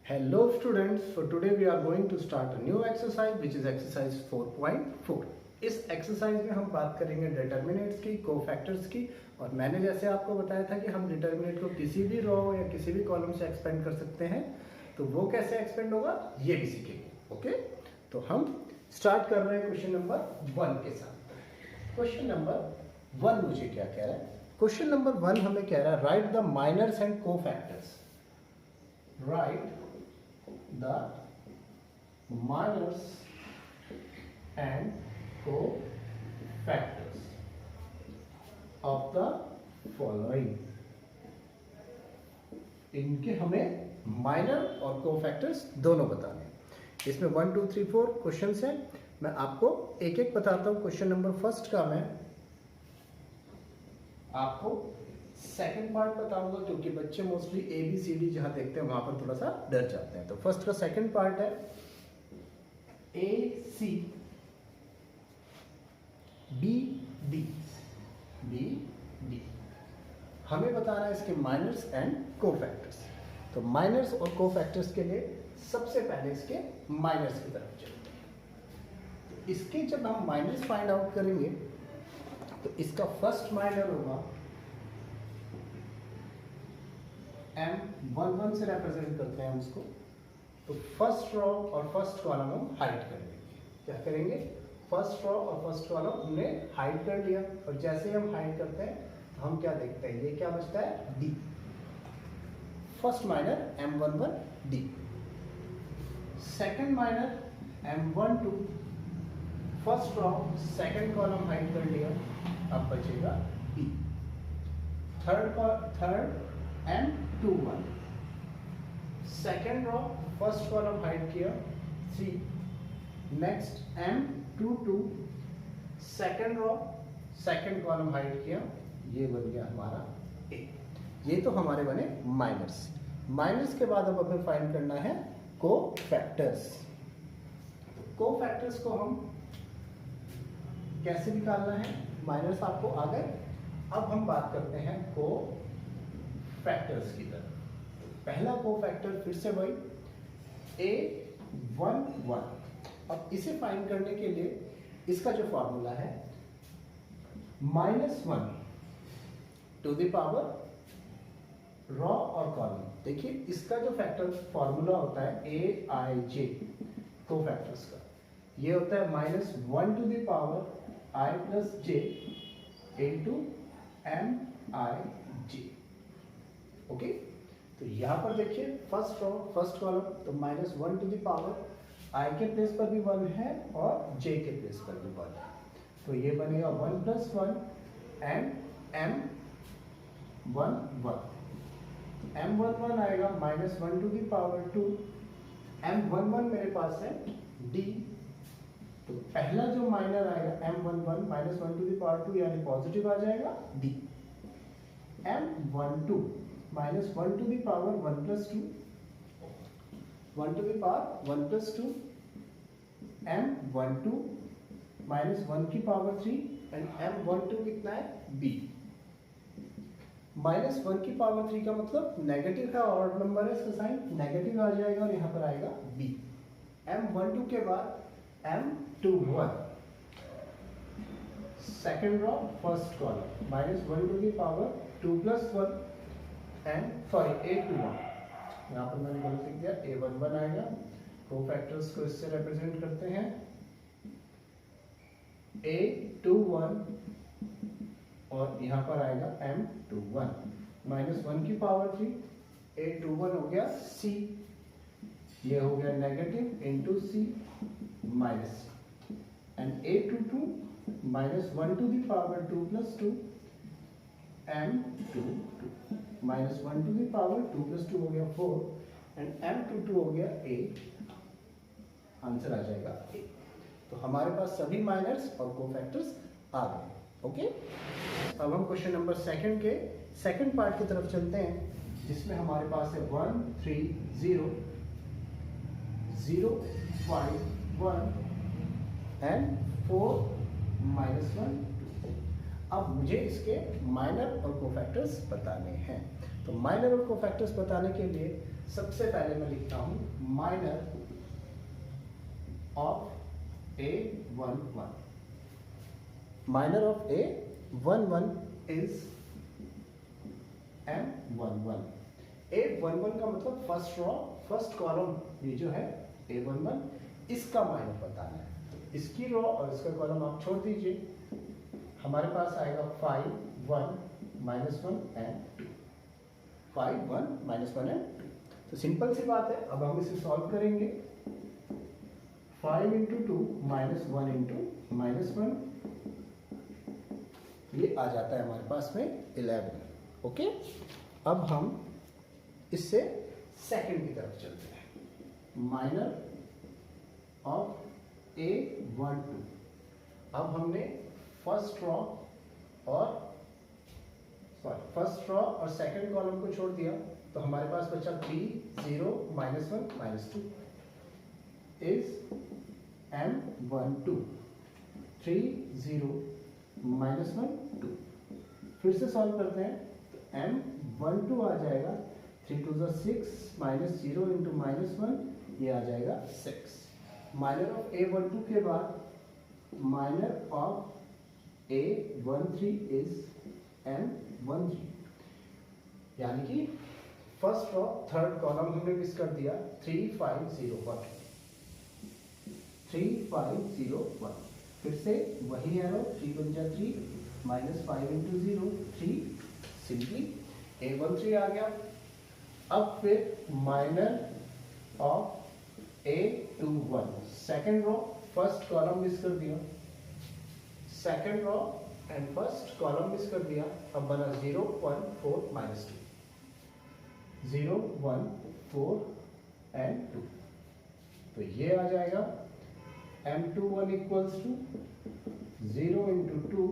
Hello students, for today we are going to start a new exercise which is exercise 4.4. इस exercise में हम बात करेंगे determinants की, कोफैक्टर्स की। और मैंने जैसे आपको बताया था कि हम डिटर्मिनेंट को किसी भी रो या किसी भी कॉलम से एक्सपेंड कर सकते हैं, तो वो कैसे एक्सपेंड होगा ये भी सीखेंगे। ओके, तो हम स्टार्ट कर रहे हैं क्वेश्चन नंबर 1 के साथ। क्वेश्चन नंबर 1 मुझे क्या कह रहा है? क्वेश्चन नंबर 1 हमें कह रहा है write the minors and cofactors. Write the minors and cofactors of the following। इनके हमें माइनर और कोफैक्टर्स दोनों बताने हैं। इसमें 1 2 3 4 क्वेश्चंस हैं। मैं आपको एक एक बताता हूँ। क्वेश्चन नंबर फर्स्ट का मैं आपको सेकंड पार्ट बताऊंगा, क्योंकि बच्चे mostly A B C D जहां देखते हैं वहां पर थोड़ा सा डर जाते हैं। तो फर्स्ट का सेकंड पार्ट है A C B D. B D हमें बताना है इसके माइनर्स एंड कोफैक्टर्स। तो माइनर्स और कोफैक्टर्स के लिए सबसे पहले इसके माइनर्स की तरफ चलते हैं। तो इसके जब हम माइनर्स फाइंड आउट करेंगे तो इसका फर्स्ट माइनर होगा M11 से रिप्रेजेंट करते हैं उसको। तो फर्स्ट रो और फर्स्ट कॉलम हम हाइड कर देंगे। क्या करेंगे? फर्स्ट रो और फर्स्ट कॉलम हमने हाइड कर लिया, और जैसे ही हम हाइड करते हैं तो हम क्या देखते हैं? ये क्या बचता है? D। First minor M11 D। Second minor M12। First row second column hide कर लिया, अब बचेगा B। Third M21। Second row first column hide किया 3। Next M22। Second row second column hide किया, ये बन गया हमारा A। ये तो हमारे बने माइनर्स। माइनर्स के बाद अब हमें फाइंड करना है कोफैक्टर्स। कोफैक्टर्स को हम कैसे निकालना है? माइनर्स आपको आ गए। अब हम बात करते हैं कोफैक्टर्स की तरफ। पहला कोफैक्टर फिर से वही A11। अब इसे फाइंड करने के लिए इसका जो फॉर्मूला है -1 टू द पावर रॉ और कॉलम। देखिए इसका जो फैक्टर फॉर्मूला होता है AIJ कोफैक्टर्स का, ये होता है -1 to the power I plus J into MIJ। Okay, तो यहां पर देखिए फर्स्ट रो फर्स्ट कॉलम, तो -1 टू द पावर I के प्लेस पर भी 1 है और J के प्लेस पर भी 1 है, तो ये बनेगा 1 प्लस 1 एंड M11। M11 आएगा -1 टू द पावर 2। M11 मेरे पास है D। तो पहला जो माइनर आएगा M11 -1 टू द पावर 2 यानी पॉजिटिव आ जाएगा D। M12 -1 to the power 1 plus 2, 1 to the power 1 plus 2। M12 -1 की पावर 3 एंड M12 कितना है? B। -1 की पावर 3 का मतलब नेगेटिव का ऑड नंबर है, इसका साइन नेगेटिव आ जाएगा और यहाँ पर आएगा B। M12 के बाद M21 second row first column -1 to the power 2 plus 1 and sorry A21, यहाँ पर मैंने गलत लिख दिया, A11 आएगा। कोफैक्टर्स को इससे रिप्रेजेंट करते हैं A21 और यहाँ पर आएगा M21। -1 की पावर 3, A21 हो गया C, ये हो गया negative into C minus and A22 -1 to the power 2 plus 2 M22 -1 to the power 2 plus 2 हो गया 4 एंड M22 हो गया 8। आंसर आ जाएगा A। तो हमारे पास सभी माइनर्स और कोफैक्टर्स आ गए। ओके, अब हम क्वेश्चन नंबर सेकंड के सेकंड पार्ट की तरफ चलते हैं, जिसमें हमारे पास है 1 3 0 0 5 1 एंड 4 -1 2। अब मुझे इसके माइनर और कोफैक्टर्स बताने हैं। तो माइनर और कोफैक्टर्स बताने के लिए सबसे पहले मैं लिखता हूं minor of A11. Minor of A11 is M11. A11 का मतलब फर्स्ट रो फर्स्ट कॉलम, ये जो है A11, इसका माइनर बताना है। तो इसकी रो और इसका कॉलम आप छोड़ दीजिए, हमारे पास आएगा 5 1 -1 and 2, 5 1 -1 and 2। तो सिंपल सी बात है, अब हम इसे सॉल्व करेंगे। 5 इंटू 2 -1 इंटू -1, ये आ जाता है हमारे पास में 11। ओके, अब हम इससे सेकंड की तरफ चलते हैं। Minor of A12। अब हमने फर्स्ट रो और सेकंड कॉलम को छोड़ दिया, तो हमारे पास बचा 3 0 -1 -2 इज M12। 3 0 -1 2। फिर से सॉल्व करते हैं, तो M12 आ जाएगा 3 2 6 -0 इंटू -1, ये आ जाएगा 6। माइनर ऑफ A12 के बाद minor of A13 is M13, यानी कि फर्स्ट रो थर्ड कॉलम हमने मिस कर दिया। 3 5 0 1, 3 5 0 1। फिर से वही एरो, 3 1 जा 3 -5 इंटू 0 3, सिंपली A13 आ गया। अब फिर minor of A21, second row first column miss कर दिया, second row and first column miss कर दिया। अब बना 0 1 4 -2, 0 1 4 एंड 2। तो ये आ जाएगा M21 equals to 0 into 2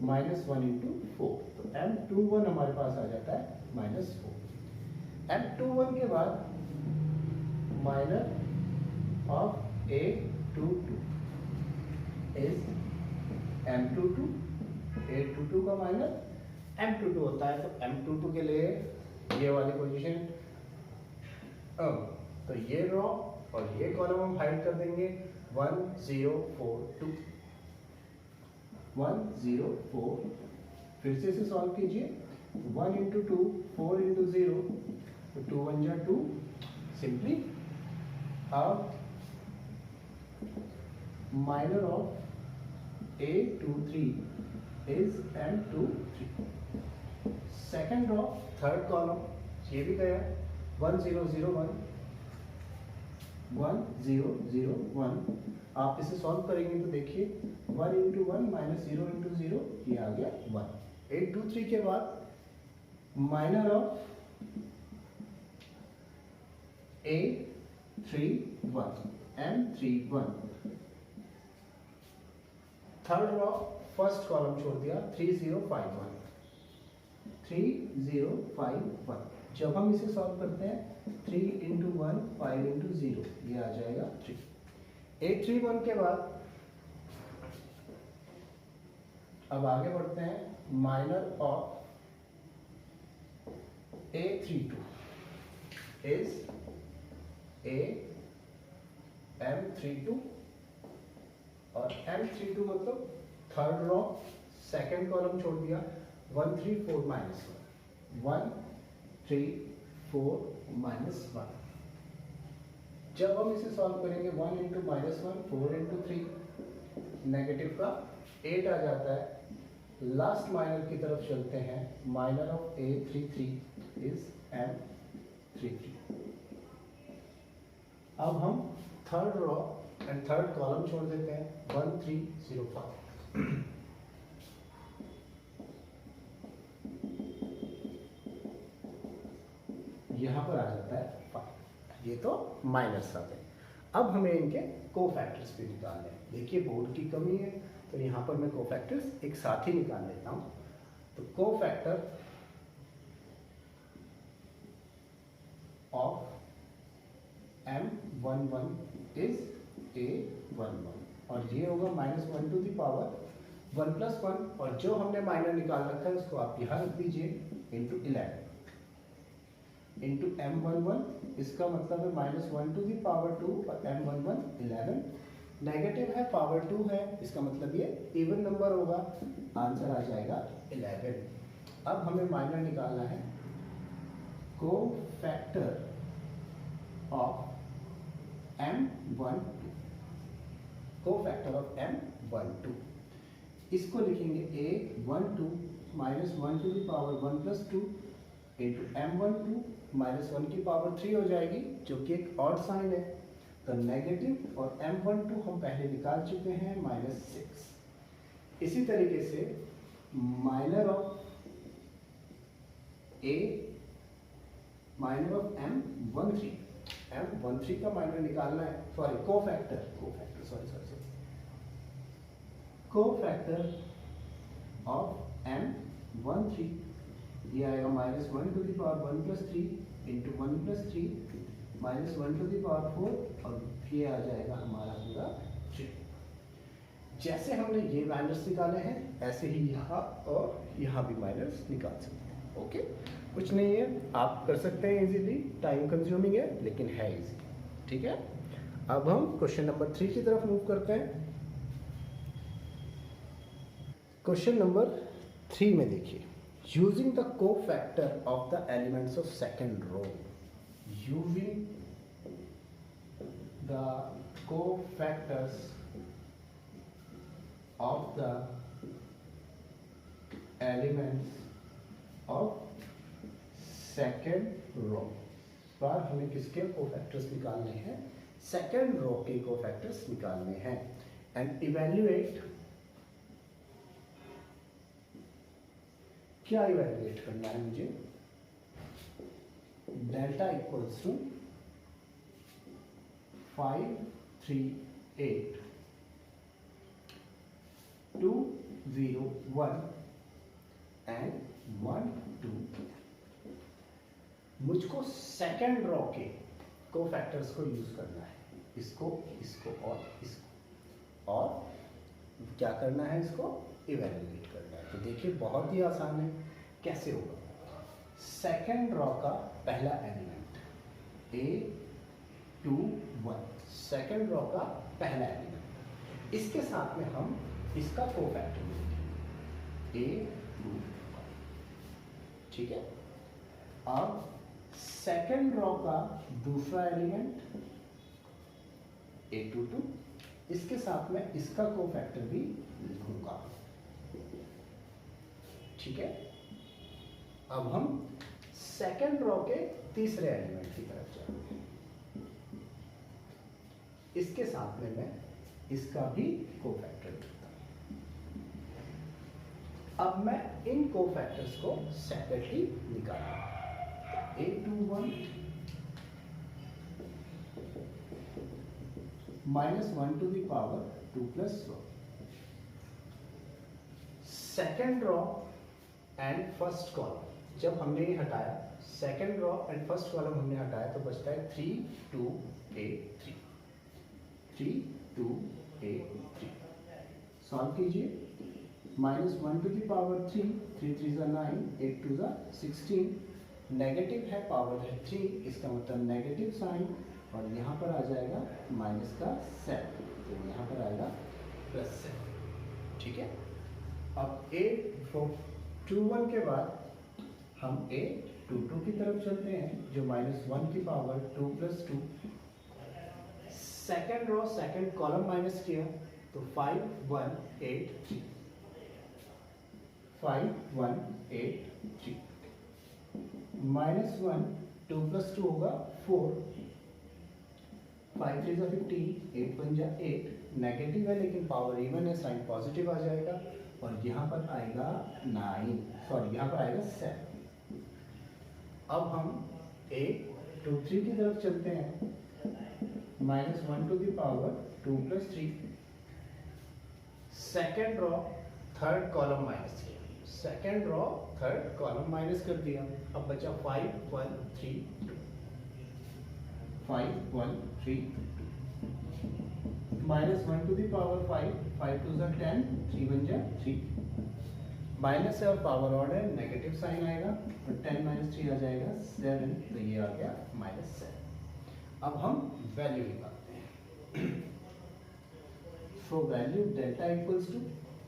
-1 into 4। तो M21 हमारे पास आ जाता है -4। M21 के बाद minor of A22 is M22। A22 का माइनर M22 होता है, तो M22 के लिए ये वाली पोजीशन, तो ये रो और ये कॉलम हम हाइड कर देंगे। 1 0 4 2, 1 0 4। फिर से इसे सॉल्व कीजिए, 1 इंटू 2 4 इंटू 0, तो 2 1 जा 2, सिंपली। अब minor of A23 is M23। Second row third column, ये भी गया 1 0 0 1, 1 0 0 1। आप इसे सॉल्व करेंगे तो देखिए 1 इंटू 1 -0 इंटू 0, ये आ गया 1। 8 2 3 के बाद minor of A31 M31। Third row first column छोड़ दिया, 3 0 5 1, 3 0 5 1। जब हम इसे सॉल्व करते हैं 3 इंटू 1 5 इंटू 0, ये आ जाएगा 3। A31 के बाद अब आगे बढ़ते हैं, minor of A32 is M32, और M32 मतलब थर्ड रो सेकेंड कॉलम छोड़ दिया, 1 3 4 -1, 1 3 4 -1। जब हम इसे सॉल्व करेंगे 1 इंटू -1 4 इंटू 3, नेगेटिव का 8 आ जाता है। लास्ट माइनर की तरफ चलते हैं, minor of A33 is M33। अब हम third row and third column छोड़ देते हैं, 1 3 0 5। यहां पर आ जाता है 5। ये तो माइनस आते हैं। अब हमें इनके कोफैक्टर्स भी निकालने हैं। देखिए बोर्ड की कमी है, तो यहाँ पर मैं कोफैक्टर्स एक साथ ही निकाल लेता हूँ। तो cofactor of M11 is A11, और ये होगा -1 टू द पावर 1 + 1, और जो हमने माइनर निकाल रखा है उसको आप यहाँ रख दीजिए इंटू 11। इंटू m11, इसका मतलब है -1 टू दी पावर 2 और m11 11, नेगेटिव है पावर 2 है, इसका मतलब ये इवन नंबर होगा, आंसर आ जाएगा 11। अब हमें माइनर निकालना है cofactor of m12, cofactor of m12, इसको लिखेंगे a12 -1 to the power 1 plus 2 into m12 -1 की पावर 3 हो जाएगी, जो कि एक ऑड साइन है, तो नेगेटिव, और m12 हम पहले निकाल चुके हैं -6। इसी तरीके से minor of a, minor of m13 का माइनर निकालना है, सॉरी कोफैक्टर ऑफ m13, ये आएगा -1 to the power 1 plus 3 into 1 plus 3 -1 to the power 4, और ये आ जाएगा हमारा पूरा 3। जैसे हमने ये माइनस निकाले हैं ऐसे ही यहाँ और यहाँ भी माइनस निकाल सकते हैं। ओके, कुछ नहीं है, आप कर सकते हैं इजीली, टाइम कंज्यूमिंग है लेकिन है इजी। ठीक है, अब हम क्वेश्चन नंबर 3 की तरफ मूव करते हैं। क्वेश्चन नंबर 3 में देखिए, using the cofactor of the elements of second row, using the cofactors of the elements of second row, बार हमें किसके कोफैक्टर्स निकालने हैं, सेकंड रो के कोफैक्टर्स निकालने हैं, एंड इवैल्यूएट, क्या इवैल्यूएट करना है मुझे, डेल्टा इक्वल्स टू 5 3 8 2 0 1 एंड 1 2। मुझको सेकंड रो के कोफैक्टर्स को यूज करना है, इसको और इसको, और क्या करना है, इसको इवैल्यूएट करना है। तो देखिए बहुत ही आसान है, कैसे होगा, सेकंड रो का पहला एलिमेंट a21, सेकंड रो का पहला एलिमेंट, इसके साथ में हम इसका कोफैक्टर लेंगे a21। ठीक है, अब सेकंड रो का दूसरा एलिमेंट a22, इसके साथ में इसका कोफैक्टर भी लिखूंगा। ठीक है, अब हम सेकंड रो के तीसरे एलिमेंट की तरफ जाएंगे, इसके साथ में मैं इसका भी कोफैक्टर लिखता हूं। अब मैं इन कोफैक्टर्स को सेपरेटली निकालूंगा, a21 -1 to the power 2 plus 1, second row and first column, जब हमने ये हटाया, second row and first column हमने हटाया, तो बचता है 3 2 8 3, 3 2 8 3। सॉल्व कीजिए, -1 टू दी पावर 3, 3 3 ज़ा 9, 8 2 ज़ा 16, नेगेटिव है पावर है 3, इसका मतलब नेगेटिव साइन, और यहाँ पर आ जाएगा माइनस का 7, तो यहाँ पर आएगा +7। ठीक है, अब a21 के बाद हम a22 की तरफ चलते हैं, जो -1 की power 2 plus 2, second row second column minus किया, तो 5 1 8 3, 5 1 8 3, -1 2 प्लस 2 होगा 4, 5 3 ज़ा 15, 8 1 ज़ा 8, नेगेटिव है लेकिन पावर इवन है, साइन पॉजिटिव आ जाएगा, और यहाँ पर आएगा 9, सॉरी यहाँ पर आएगा 7। अब हम a23 की तरफ चलते हैं, -1 to the power 2 plus 3, second row third column minus किया, second row third column minus कर दिया, अब बचा 5 1 3 2, 5 1 3 2, -1 टू दी पावर 5, 5 2 ज़ा 10, 3 1 ज़ा 3, माइनस है और पावर ऑड है, नेगेटिव साइन आएगा और 10 माइनस 3 आ जाएगा 7, तो ये आ गया -7। अब हम वैल्यू निकालते हैं। So value delta equals to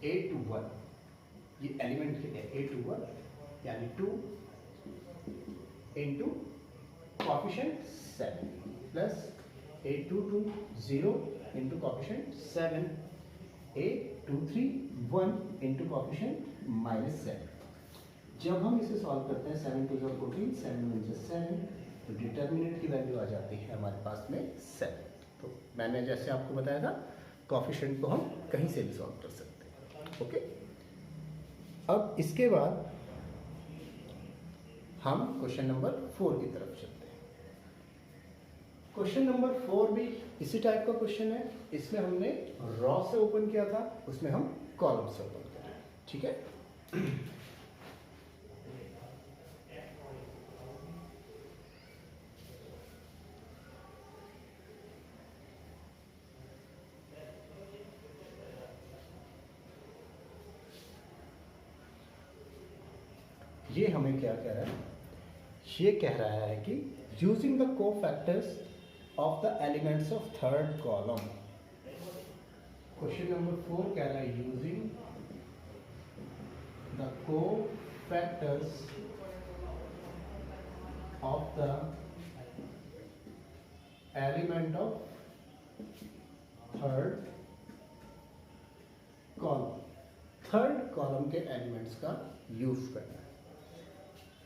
8 to 1, ये एलिमेंट के लिए 8 to 1 यानी 2 into coefficient 7 plus 8 to 2 0 into coefficient 7, 8 2 3 1 into coefficient -7। जब हम इसे सॉल्व करते हैं 7 2 14, 7 1 7, तो डिटर्मिनेंट की वैल्यू आ जाती है हमारे पास में 7। तो मैंने जैसे आपको बताया था कॉफिशिएंट को हम कहीं से भी सॉल्व कर सकते हैं। ओके, अब इसके बाद हम क्वेश्चन नंबर 4 की तरफ चलते हैं। क्वेश्चन नंबर 4 भी इसी टाइप का क्वेश्चन है। इसमें हमने रॉ से ओपन किया था, उसमें हम कॉलम से ओपन कर रहे हैं। ठीक है, ये हमें क्या कह रहा है, ये कह रहा है कि using the cofactors of the elements of third column. Question number 4 कह रहा है using the cofactors of the element of third column. Third column के एलिमेंट्स का यूज करना है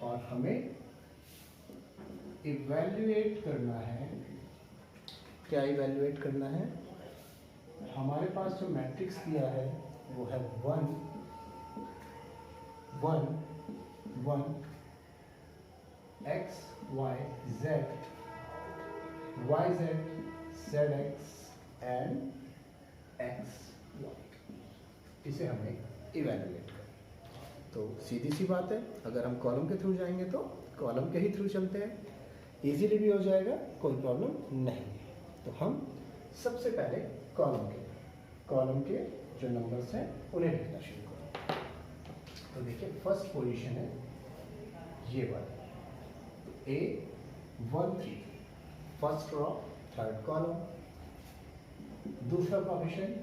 और हमें इवैल्यूएट करना है। क्या इवैल्यूएट करना है? हमारे पास जो मैट्रिक्स दिया है वो है 1 1 1 x y z y z z x and x y। इसे हमें इवैल्यूएट करना। तो सीधी सी बात है, अगर हम कॉलम के थ्रू जाएंगे तो कॉलम के ही थ्रू चलते हैं, इजीली भी हो जाएगा, कोई प्रॉब्लम नहीं है। तो हम सबसे पहले कॉलम के जो नंबर्स हैं उन्हें लिखना शुरू करें। तो देखिए फर्स्ट पोजीशन है ये वाला A13, first raw third column. दूसरा कोएफिशिएंट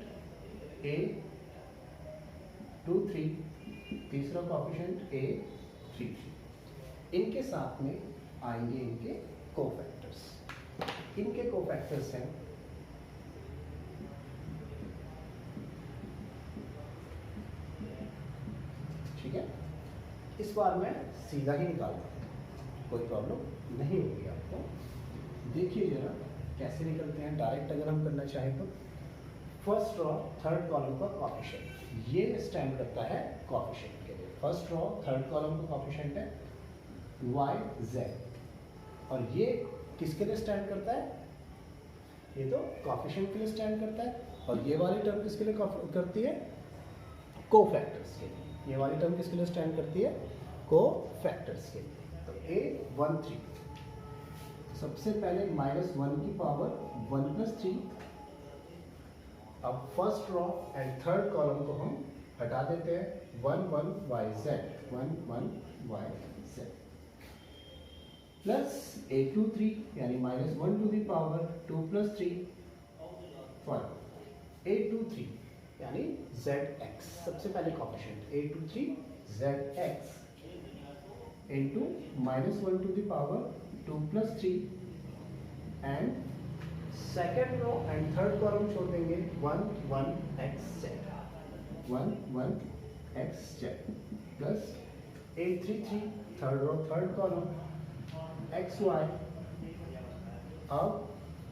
A23, तीसरा कोएफिशिएंट A33। इनके साथ में आएंगे इनके कोफैक्टर्स। इनके कोफैक्टर्स हैं ठीक है। इस बार मैं सीधा ही निकाल दूँ, कोई प्रॉब्लम नहीं होगी आपको। देखिए जरा कैसे निकलते हैं। डायरेक्ट अगर हम करना चाहें तो फर्स्ट रॉ थर्ड कॉलम का कोएफिशिएंट ये स्टैंड करता है कोएफिशिएंट के लिए। फर्स्ट रॉ थर्ड कॉलम का कोएफिशिएंट है YZ और ये किसके लिए स्टैंड करता है? ये तो कोएफिशिएंट के लिए स्टैंड करता है। और ये वाली टर्म किसके लिए करती है? कोफैक्टर्स के लिए। ये वाली टर्म किसके लिए स्टैंड करती है? कोफैक्टर्स के लिए। तो A13 सबसे पहले -1 की पावर 1 + 3। अब first raw and third column को हम हटा देते हैं। 1 1 YZ 1 1 YZ प्लस A23 यानी -1 to the power 2 + 3 5। A23 यानी ZX सबसे पहले coefficient A23 ZX into -1 to the power 2 + 3 and second row and third column छोड़ देंगे 1 1 XZ 1 1 XZ plus A33 third row third column XY। अब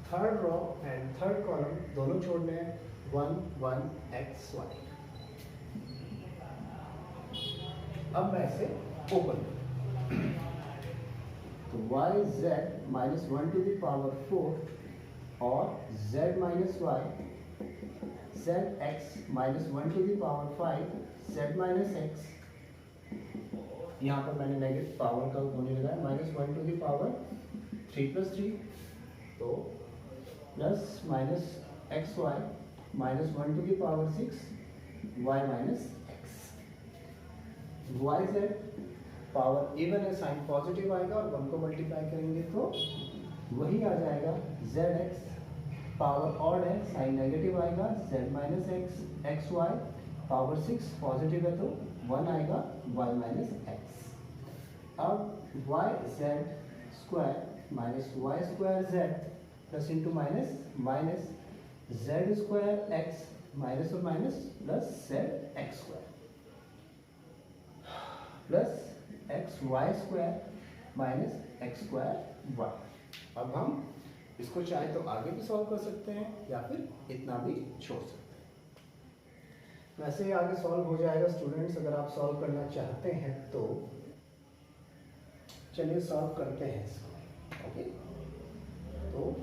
third row and third column दोनों छोड़ने हैं 1 1 XY। अब मैं इसे ओपन तो YZ -1 to the power 4 और Z - Y ZX -1 to the power 5 Z - X। यहाँ पर मैंने नेगेटिव पावर का होने लगा है -1 to the power 3 + 3 तो plus -XY -1 to the power 6 Y - X। Y Z power even है, साइन पॉजिटिव आएगा और 1 को मल्टीप्लाई करेंगे तो वही आ जाएगा जेड एक्स, पावर ऑड है, साइन नेगेटिव आएगा, Z minus X X Y, power 6 positive है तो 1 आएगा वाई माइनस एक्स। अब Y Z square minus Y square Z plus into minus minus Z square X minus और minus plus Z X square plus X Y square minus X square Y. अब हम इसको चाहे तो आगे भी solve कर सकते हैं या फिर इतना भी छोड़ सकते हैं। वैसे ही आगे सॉल्व हो जाएगा स्टूडेंट्स, अगर आप सॉल्व करना चाहते हैं तो चलिए सॉल्व करते हैं इसको। ओके, तो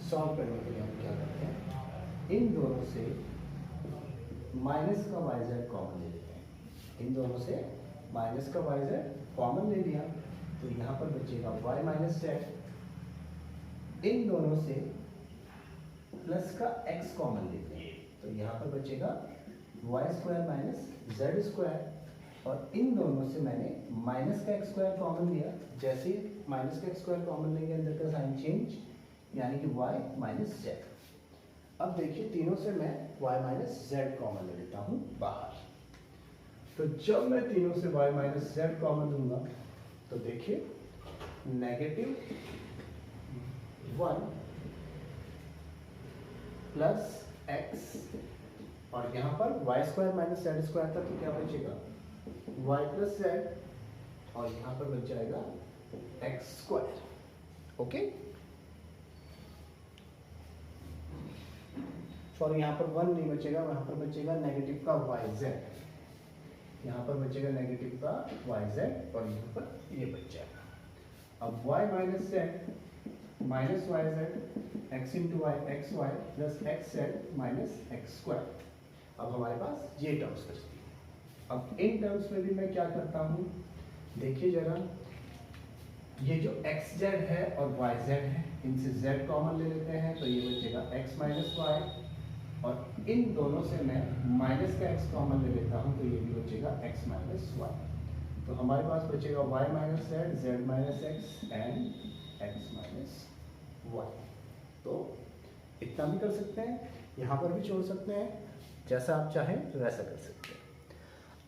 सॉल्व करने के लिए हम क्या करते हैं, इन दोनों से माइनस का वाई जेड कॉमन ले लेते हैं। इन दोनों से माइनस का वाई जेड कॉमन ले लिया तो यहाँ पर बचेगा वाई माइनस जेड। इन दोनों से प्लस का एक्स कॉमन लेते हैं तो यहाँ पर बचेगा Y square minus Z square. और इन दोनों से मैंने माइनस का एक्स स्क्वायर कॉमन लिया, जैसे ही माइनस का एक्स स्क्वायर कॉमन लेंगे अंदर का साइन चेंज, यानी कि वाई माइनस जेड। अब देखिए तीनों से मैं y माइनस जेड कॉमन ले लेता हूँ बाहर। तो जब मैं तीनों से y माइनस जेड कॉमन लूंगा तो देखिए नेगेटिव 1 प्लस एक्स और यहाँ पर Y square minus Z square था तो क्या बचेगा y प्लस जेड और यहाँ पर बच जाएगा एक्स स्क्वायर। ओके, सॉरी यहाँ पर 1 नहीं बचेगा, यहाँ पर बचेगा नेगेटिव का वाई जेड, यहाँ पर बचेगा नेगेटिव का वाई जेड और यहाँ पर ये बच जाएगा। अब y minus Z minus Y Z X into Y X Y plus X Z minus X square. अब हमारे पास ये टर्म्स बचती है। अब इन टर्म्स में भी मैं क्या करता हूँ, देखिए जरा, ये जो एक्स जेड है और वाई जेड है इनसे जेड कॉमन ले लेते हैं तो ये बचेगा एक्स माइनस वाई और इन दोनों से मैं माइनस का x कॉमन ले लेता हूँ तो ये भी बचेगा x माइनस वाई। तो हमारे पास बचेगा y minus Z, Z minus X and x minus Y. तो इतना भी कर सकते हैं, यहाँ पर भी छोड़ सकते हैं, जैसा आप चाहें वैसा कर सकते हैं।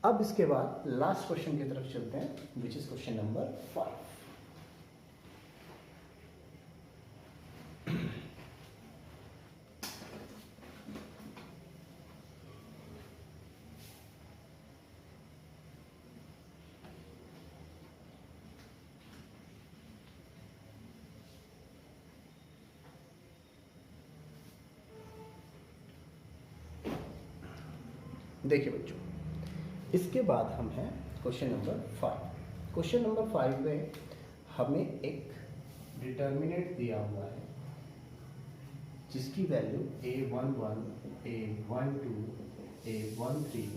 अब इसके बाद लास्ट क्वेश्चन की तरफ चलते हैं विच इज क्वेश्चन नंबर 5। देखिए बच्चों, इसके बाद हम हैं क्वेश्चन नंबर 5। क्वेश्चन नंबर 5 में हमें एक डिटर्मिनेंट दिया हुआ है जिसकी value a11, a12, a13,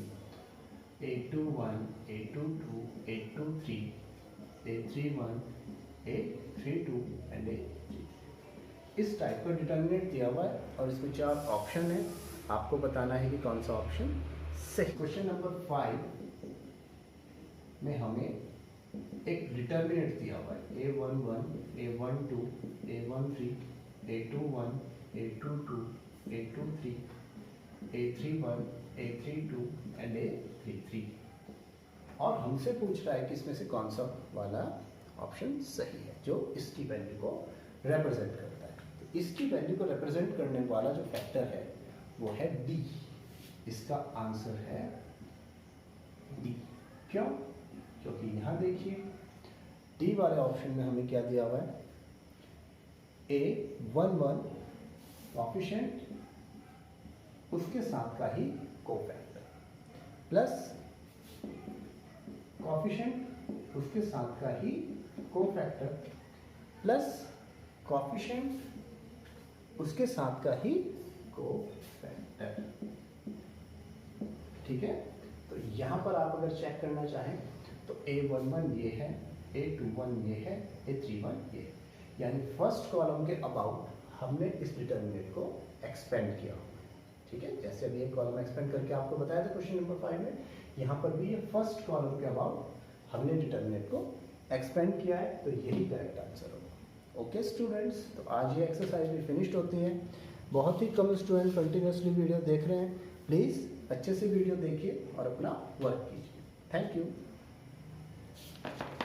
a21, a22, a23, a31, a32 and a3। इस टाइप का डिटर्मिनेंट दिया हुआ है और इसमें 4 ऑप्शन है, आपको बताना है कि कौन सा ऑप्शन सही। क्वेश्चन नंबर 5 में हमें एक डिटर्मिनेंट दिया हुआ है a11, a12, a13, a21, a22, a23, a31, a32 and a33 और हमसे पूछ रहा है कि इसमें से कौन सा वाला ऑप्शन सही है जो इसकी वैल्यू को रिप्रेजेंट करता है। तो इसकी वैल्यू को रिप्रेजेंट करने वाला जो फैक्टर है वो है d। इसका आंसर है डी। क्यों? क्योंकि यहाँ देखिए डी वाले ऑप्शन में हमें क्या दिया हुआ है, a11 कोफिशिएंट उसके साथ का ही कोफैक्टर प्लस कोफिशिएंट उसके साथ का ही कोफैक्टर प्लस कोफिशिएंट उसके साथ का ही कोफैक्टर। ठीक है, तो यहाँ पर आप अगर चेक करना चाहें तो a11 ये है, a21 ये है, a31 ये है, यानी फर्स्ट कॉलम के अबाउट हमने इस डिटर्मिनेंट को एक्सपेंड किया। ठीक है, जैसे अभी एक कॉलम एक्सपेंड करके आपको बताया था क्वेश्चन नंबर 5 में, यहाँ पर भी ये फर्स्ट कॉलम के अबाउट हमने डिटर्मिनेंट को एक्सपेंड किया है, तो यही करेक्ट आंसर होगा। ओके स्टूडेंट्स, तो आज ये एक्सरसाइज भी फिनिश्ड होती है। बहुत ही कम स्टूडेंट कंटिन्यूसली वीडियो देख रहे हैं, प्लीज़ अच्छे से वीडियो देखिए और अपना वर्क कीजिए। Thank you.